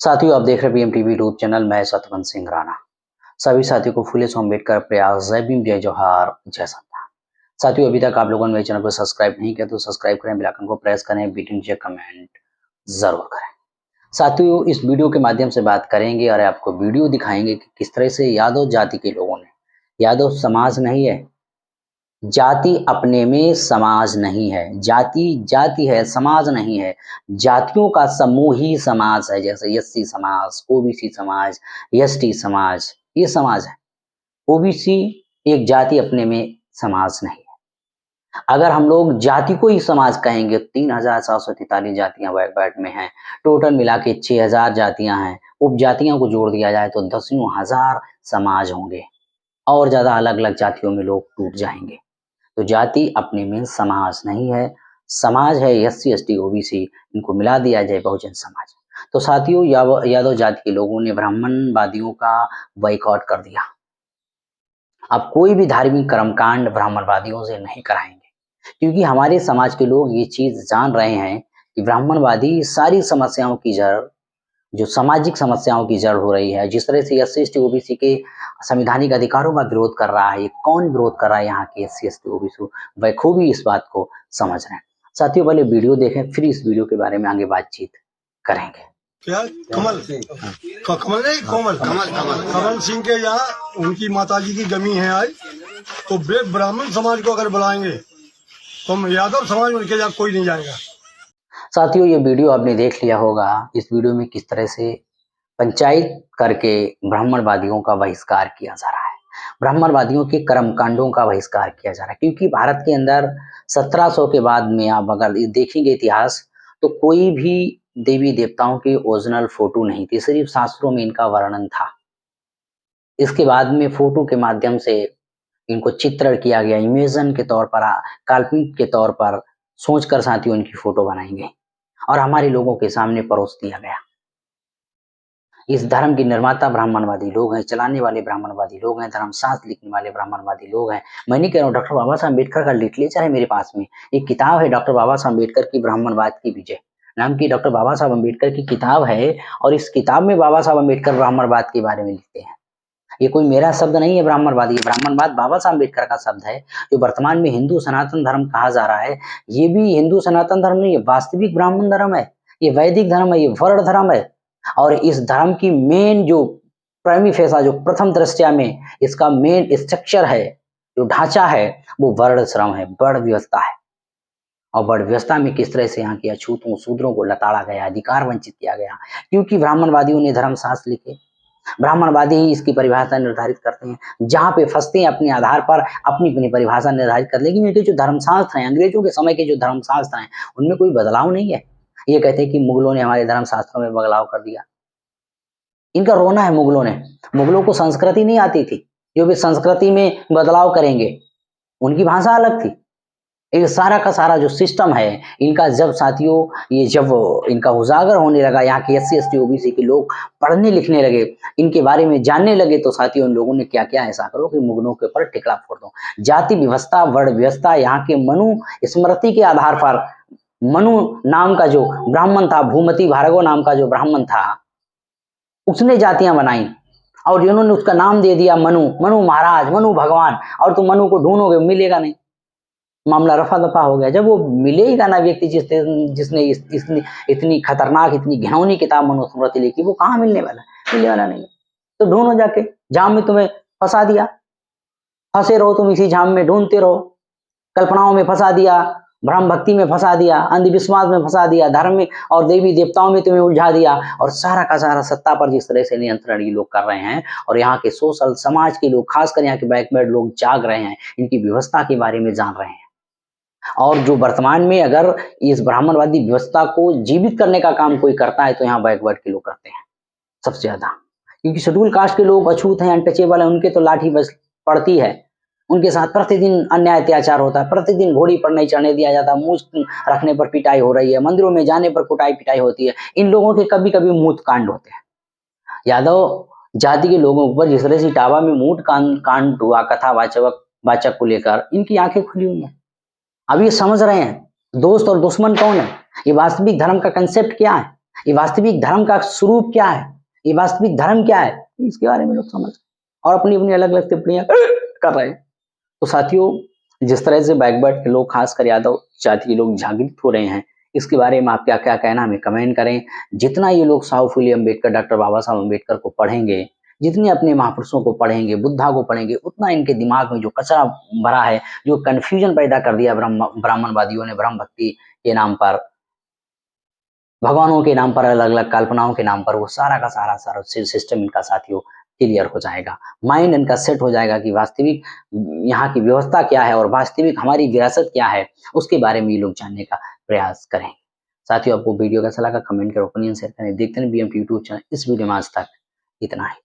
साथियों, आप देख रहे हैं बीएमटीवी यूट्यूब चैनल। मैं सतवंत सिंह राणा। सभी साथियों को फुले अम्बेडकर प्रयास, जय भीम, जय जोहार, जय संविधान। साथियों, अभी तक आप लोगों ने मेरे चैनल को सब्सक्राइब नहीं किया तो सब्सक्राइब करें, बेल आइकन को प्रेस करें, वीडियो नीचे कमेंट जरूर करें। साथियों, इस वीडियो के माध्यम से बात करेंगे और आपको वीडियो दिखाएंगे कि किस तरह से यादव जाति के लोगों ने, यादव समाज नहीं है, जाति अपने में समाज नहीं है, जाति जाति है, समाज नहीं है। जातियों का समूह ही समाज है। जैसे एससी समाज, ओबीसी समाज, एसटी समाज, ये समाज है। ओबीसी एक जाति अपने में समाज नहीं है। अगर हम लोग जाति को ही समाज कहेंगे, 3743 जातियां वर्ल्ड में हैं, टोटल मिला के 6000 जातियां हैं। उपजातियों को जोड़ दिया जाए तो 10,000 समाज होंगे और ज्यादा अलग अलग जातियों में लोग टूट जाएंगे। तो जाति अपने में समाज नहीं है, समाज है एससी, एसटी, ओबीसी, इनको मिला दिया जाए बहुजन समाज। तो साथियों, यादव जाति के लोगों ने ब्राह्मणवादियों का बाइकआउट कर दिया। अब कोई भी धार्मिक कर्मकांड ब्राह्मणवादियों से नहीं कराएंगे, क्योंकि हमारे समाज के लोग ये चीज जान रहे हैं कि ब्राह्मणवादी सारी समस्याओं की जड़, जो सामाजिक समस्याओं की जड़ हो रही है, जिस तरह से एससी, एसटी, ओबीसी के संवैधानिक अधिकारों का विरोध कर रहा है, कौन विरोध कर रहा है? यहाँ के एससी, एसटी, ओबीसी बखूबी इस बात को समझ रहे हैं। साथियों, पहले वीडियो देखें, फिर इस वीडियो के बारे में आगे बातचीत करेंगे। क्या कमल कमल नहीं कोमल कमल सिंह के यहाँ उनकी माताजी की जमीन है आज, तो ब्राह्मण समाज को अगर बुलाएंगे तो यादव समाज उनके यहाँ कोई नहीं जाएगा। साथियों, ये वीडियो आपने देख लिया होगा। इस वीडियो में किस तरह से पंचायत करके ब्राह्मणवादियों का बहिष्कार किया जा रहा है, ब्राह्मणवादियों के कर्मकांडों का बहिष्कार किया जा रहा है। क्योंकि भारत के अंदर 1700 के बाद में आप अगर देखेंगे इतिहास, तो कोई भी देवी देवताओं की ओरिजिनल फोटो नहीं थी, सिर्फ शास्त्रों में इनका वर्णन था। इसके बाद में फोटो के माध्यम से इनको चित्रण किया गया, इमेजन के तौर पर, काल्पनिक के तौर पर सोचकर साथियों इनकी फोटो बनाई गई और हमारे लोगों के सामने परोस दिया गया। इस धर्म के निर्माता ब्राह्मणवादी लोग हैं, चलाने वाले ब्राह्मणवादी लोग हैं, धर्मशास्त्र लिखने वाले ब्राह्मणवादी लोग हैं। मैं नहीं कह रहा हूँ, डॉक्टर बाबा साहब अम्बेडकर का लिटरेचर है मेरे पास में। एक किताब है डॉक्टर बाबा साहब अम्बेडकर की, ब्राह्मणवाद की विजय नाम की डॉक्टर बाबा साहब अम्बेडकर की किताब है, और इस किताब में बाबा साहब अम्बेडकर ब्राह्मणवाद के बारे में लिखते हैं। ये कोई मेरा शब्द नहीं है ब्राह्मणवादी, ब्राह्मणवाद बाबा साहब अम्बेडकर का शब्द है, जो वर्तमान में हिंदू सनातन धर्म कहा जा रहा है। ये भी हिंदू सनातन धर्म नहीं है, वास्तविक ब्राह्मण धर्म है, ये वैदिक धर्म है, ये वर्ण धर्म है। और इस धर्म की मेन जो प्राइमरी फेसा, जो प्रथम दृष्टया में इसका मेन स्ट्रक्चर है, जो ढांचा है, वो वर्ण श्रम है, वर्ण व्यवस्था है। और वर्ण व्यवस्था में किस तरह से यहाँ के अछूतों शूद्रों को लताड़ा गया, अधिकार वंचित किया गया, क्योंकि ब्राह्मणवादियों ने धर्मशास्त्र लिखे। ब्राह्मणवादी ही इसकी परिभाषा निर्धारित करते हैं, जहां पे फंसते हैं अपने आधार पर अपनी अपनी परिभाषा निर्धारित कर। लेकिन इनके जो धर्मशास्त्र हैं, अंग्रेजों के समय के जो धर्मशास्त्र हैं, उनमें कोई बदलाव नहीं है। ये कहते हैं कि मुगलों ने हमारे धर्मशास्त्रों में बदलाव कर दिया। इनका रोना है मुगलों को संस्कृति नहीं आती थी, जो भी संस्कृति में बदलाव करेंगे, उनकी भाषा अलग थी। ये सारा का सारा जो सिस्टम है इनका, जब साथियों ये जब इनका उजागर होने लगा, यहाँ के एससी, एसटी, ओबीसी के लोग पढ़ने लिखने लगे, इनके बारे में जानने लगे, तो साथियों इन लोगों ने क्या किया? ऐसा करो कि मुगलों के ऊपर टिकला फोड़ दो। जाति व्यवस्था, वर्ण व्यवस्था, यहाँ के मनु स्मृति के आधार पर, मनु नाम का जो ब्राह्मण था, भूमति भार्गव नाम का जो ब्राह्मण था, उसने जातियां बनाई और जिन्होंने उसका नाम दे दिया मनु, मनु महाराज, मनु भगवान। और तुम मनु को ढूंढोगे, मिलेगा नहीं, मामला रफा दफा हो गया। जब वो मिलेगा ना व्यक्ति जिसने इतनी खतरनाक, इतनी घिनौनी किताब मनुस्मृति लिखी, वो कहाँ मिलने वाला नहीं है। तो ढूंढो जाके, जाम में तुम्हें फंसा दिया, फंसे रहो तुम इसी जाम में, ढूंढते रहो, कल्पनाओं में फंसा दिया, ब्रह्म भक्ति में फंसा दिया, अंधविश्वास में फंसा दिया, धर्म में और देवी देवताओं में तुम्हें उलझा दिया। और सारा का सारा सत्ता पर जिस तरह से नियंत्रण ये लोग कर रहे हैं, और यहाँ के सोशल समाज के लोग, खासकर यहाँ के बैकवर्ड लोग जाग रहे हैं, इनकी व्यवस्था के बारे में जान रहे हैं। और जो वर्तमान में अगर इस ब्राह्मणवादी व्यवस्था को जीवित करने का काम कोई करता है, तो यहाँ बैकवर्ड के लोग करते हैं सबसे ज्यादा। क्योंकि शेड्यूल कास्ट के लोग अछूत हैं, अनटचेबल है, उनके तो लाठी बस पड़ती है, उनके साथ प्रतिदिन अन्याय अत्याचार होता है, प्रतिदिन घोड़ी पर नहीं चढ़ने दिया जाता, मूछ रखने पर पिटाई हो रही है, मंदिरों में जाने पर कुटाई पिटाई होती है। इन लोगों के कभी कभी मूत कांड होते हैं। यादव जाति के लोगों पर जिस तरह से इटावा में मूत कांड हुआ, कथा वाचक को लेकर, इनकी आंखें खुली हुई हैं। अब ये समझ रहे हैं दोस्त और दुश्मन कौन है, ये वास्तविक धर्म का कंसेप्ट क्या है, ये वास्तविक धर्म का स्वरूप क्या है, ये वास्तविक धर्म क्या है, इसके बारे में लोग समझ और अपनी अपनी अलग अलग टिप्पणियां कर रहे हैं। तो साथियों, जिस तरह से बैकवर्ड के लोग, खासकर यादव जाति के लोग जागृत हो रहे हैं, इसके बारे में आपका क्या कहना, हमें कमेंट करें। जितना ये लोग साहू फूले अम्बेडकर, डॉक्टर बाबा साहब अम्बेडकर को पढ़ेंगे, जितने अपने महापुरुषों को पढ़ेंगे, बुद्धा को पढ़ेंगे, उतना इनके दिमाग में जो कचरा भरा है, जो कंफ्यूजन पैदा कर दिया ब्राह्मणवादियों ने ब्रह्म भक्ति के नाम पर, भगवानों के नाम पर, अलग अलग कल्पनाओं के नाम पर, वो सारा का सारा सिस्टम इनका साथियों क्लियर हो जाएगा। माइंड इनका सेट हो जाएगा कि वास्तविक यहाँ की व्यवस्था क्या है और वास्तविक हमारी विरासत क्या है, उसके बारे में ये लोग जानने का प्रयास करेंगे। साथियों, आपको वीडियो कैसा लगा कमेंट करें, ओपिनियन शेयर करें। देखते हैं BMT यूट्यूब चैनल। इस वीडियो में आज तक इतना ही।